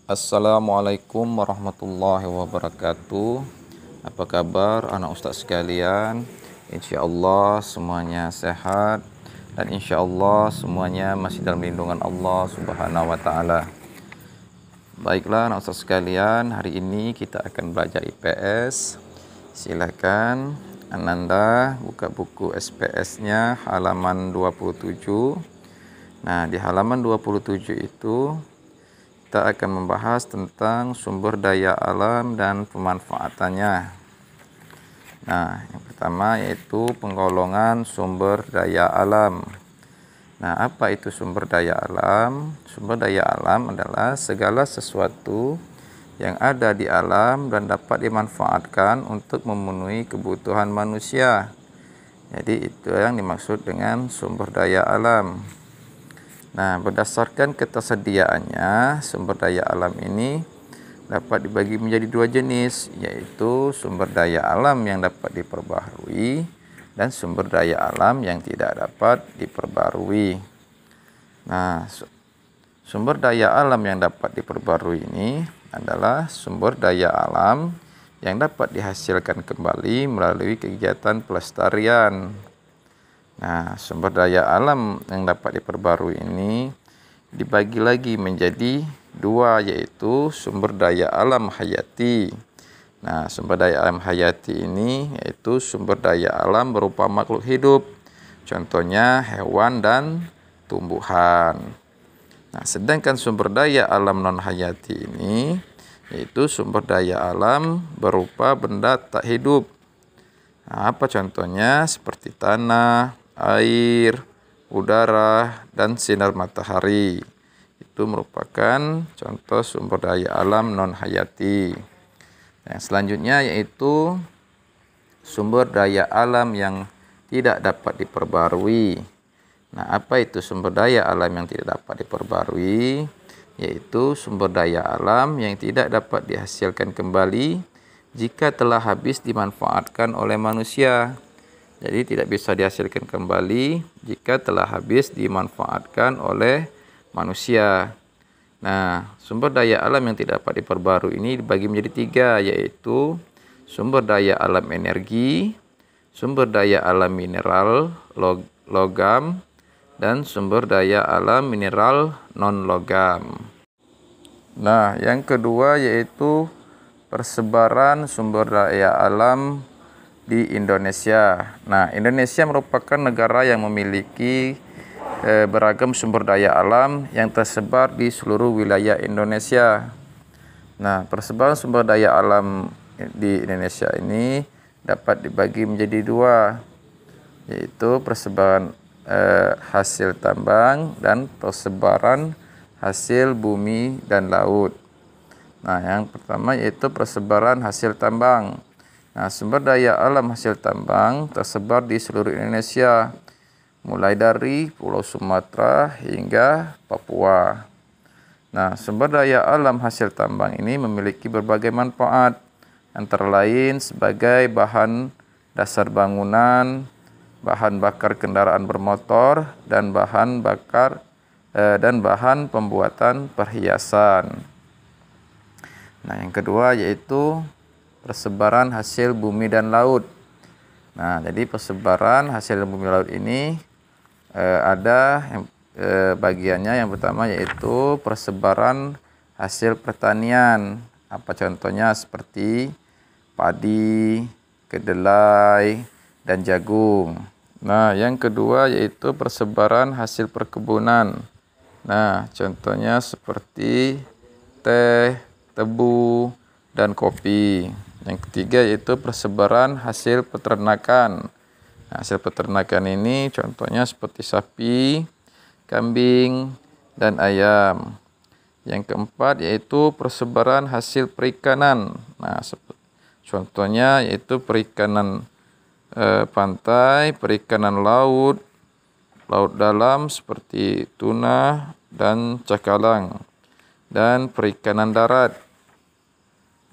Assalamualaikum warahmatullahi wabarakatuh. Apa kabar anak ustaz sekalian? Insyaallah semuanya sehat dan insyaallah semuanya masih dalam lindungan Allah Subhanahu wa taala. Baiklah anak ustaz sekalian, hari ini kita akan belajar IPS. Silakan Ananda buka buku SPS-nya halaman 27. Nah, di halaman 27 itu kita akan membahas tentang sumber daya alam dan pemanfaatannya. Nah, yang pertama yaitu penggolongan sumber daya alam. Nah, apa itu sumber daya alam? Sumber daya alam adalah segala sesuatu yang ada di alam dan dapat dimanfaatkan untuk memenuhi kebutuhan manusia. Jadi itu yang dimaksud dengan sumber daya alam. Nah, berdasarkan ketersediaannya, sumber daya alam ini dapat dibagi menjadi dua jenis, yaitu sumber daya alam yang dapat diperbaharui dan sumber daya alam yang tidak dapat diperbarui. Nah, sumber daya alam yang dapat diperbarui ini adalah sumber daya alam yang dapat dihasilkan kembali melalui kegiatan pelestarian. Nah, sumber daya alam yang dapat diperbarui ini dibagi lagi menjadi dua, yaitu sumber daya alam hayati. Nah, sumber daya alam hayati ini yaitu sumber daya alam berupa makhluk hidup, contohnya hewan dan tumbuhan. Nah, sedangkan sumber daya alam non hayati ini yaitu sumber daya alam berupa benda tak hidup. Nah, apa contohnya? Seperti tanah, air, udara, dan sinar matahari. Itu merupakan contoh sumber daya alam non hayati. Yang selanjutnya yaitu sumber daya alam yang tidak dapat diperbarui. Nah, apa itu sumber daya alam yang tidak dapat diperbarui? Yaitu sumber daya alam yang tidak dapat dihasilkan kembali jika telah habis dimanfaatkan oleh manusia. Jadi tidak bisa dihasilkan kembali jika telah habis dimanfaatkan oleh manusia. Nah, sumber daya alam yang tidak dapat diperbarui ini dibagi menjadi tiga, yaitu sumber daya alam energi, sumber daya alam mineral, logam, dan sumber daya alam mineral non-logam. Nah, yang kedua yaitu persebaran sumber daya alam di Indonesia. Nah, Indonesia merupakan negara yang memiliki beragam sumber daya alam yang tersebar di seluruh wilayah Indonesia. Nah, persebaran sumber daya alam di Indonesia ini dapat dibagi menjadi dua, yaitu persebaran hasil tambang dan persebaran hasil bumi dan laut. Nah, yang pertama yaitu persebaran hasil tambang. Nah, sumber daya alam hasil tambang tersebar di seluruh Indonesia, mulai dari Pulau Sumatera hingga Papua. Nah, sumber daya alam hasil tambang ini memiliki berbagai manfaat, antara lain sebagai bahan dasar bangunan, bahan bakar kendaraan bermotor, dan bahan pembuatan perhiasan. Nah, yang kedua yaitu persebaran hasil bumi dan laut. Nah, jadi persebaran hasil bumi dan laut ini ada bagiannya. Yang pertama yaitu persebaran hasil pertanian. Apa contohnya? Seperti padi, kedelai, dan jagung. Nah, yang kedua yaitu persebaran hasil perkebunan. Nah, contohnya seperti teh, tebu, dan kopi. Yang ketiga yaitu persebaran hasil peternakan. Nah, hasil peternakan ini contohnya seperti sapi, kambing, dan ayam. Yang keempat yaitu persebaran hasil perikanan. Nah, contohnya yaitu perikanan pantai, perikanan laut, laut dalam seperti tuna dan cakalang, dan perikanan darat.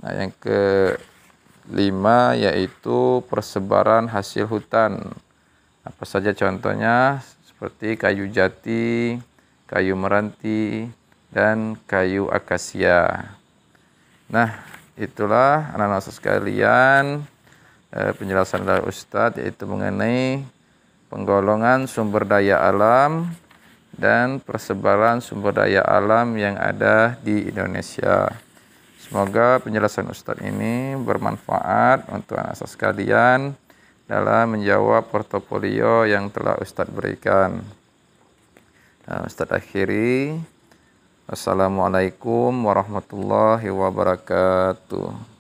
Nah, yang kelima yaitu persebaran hasil hutan. Apa saja contohnya? Seperti kayu jati, kayu meranti, dan kayu akasia. Nah, itulah anak-anak sekalian penjelasan dari Ustadz, yaitu mengenai penggolongan sumber daya alam dan persebaran sumber daya alam yang ada di Indonesia. Semoga penjelasan Ustadz ini bermanfaat untuk anak sekalian dalam menjawab portofolio yang telah Ustadz berikan. Ustadz akhiri. Assalamualaikum warahmatullahi wabarakatuh.